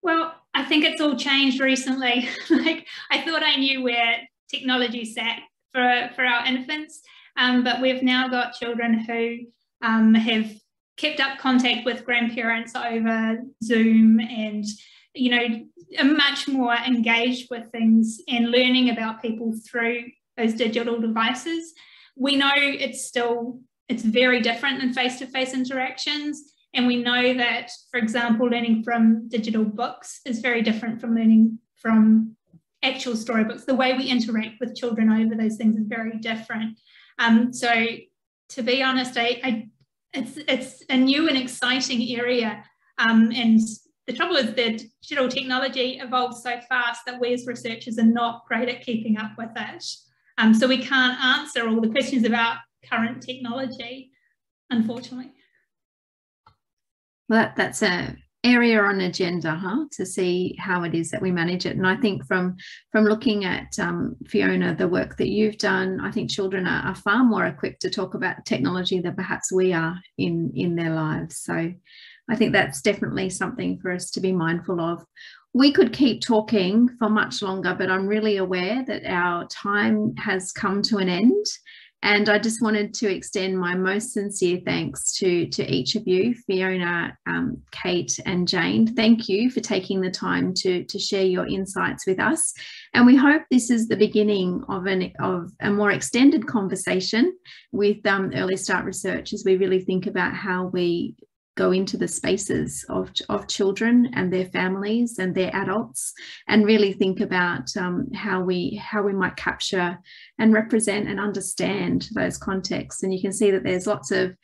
Well, I think it's all changed recently. Like, I thought I knew where technology sat for our infants, but we've now got children who have kept up contact with grandparents over Zoom, and are much more engaged with things and learning about people through those digital devices. We know it's very different than face-to-face interactions. And we know that, for example, learning from digital books is very different from learning from actual storybooks. The way we interact with children over those things is very different. So to be honest, it's a new and exciting area. And the trouble is that digital technology evolves so fast that we as researchers are not great at keeping up with it. So we can't answer all the questions about current technology. unfortunately. Well, that's a area on agenda, to see how it is that we manage it. And I think from looking at Fiona, the work that you've done, I think children are far more equipped to talk about technology than perhaps we are in their lives. So I think that's definitely something for us to be mindful of. We could keep talking for much longer, but I'm really aware that our time has come to an end. And I just wanted to extend my most sincere thanks to each of you, Fiona, Kate and Jane. Thank you for taking the time to share your insights with us. And we hope this is the beginning of a more extended conversation with early start research, as we really think about how we go into the spaces of children and their families and their adults, and really think about how we might capture and represent and understand those contexts. And you can see that there's lots of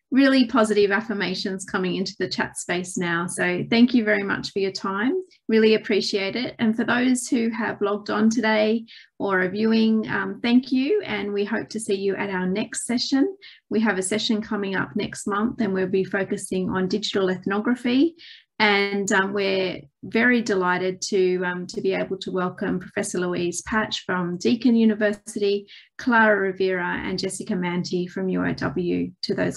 really positive affirmations coming into the chat space now. So thank you very much for your time. Really appreciate it. And for those who have logged on today or are viewing, thank you. And we hope to see you at our next session. We have a session coming up next month, and we'll be focusing on digital ethnography. And we're very delighted to be able to welcome Professor Louise Patch from Deakin University, Clara Rivera and Jessica Manti from UOW to those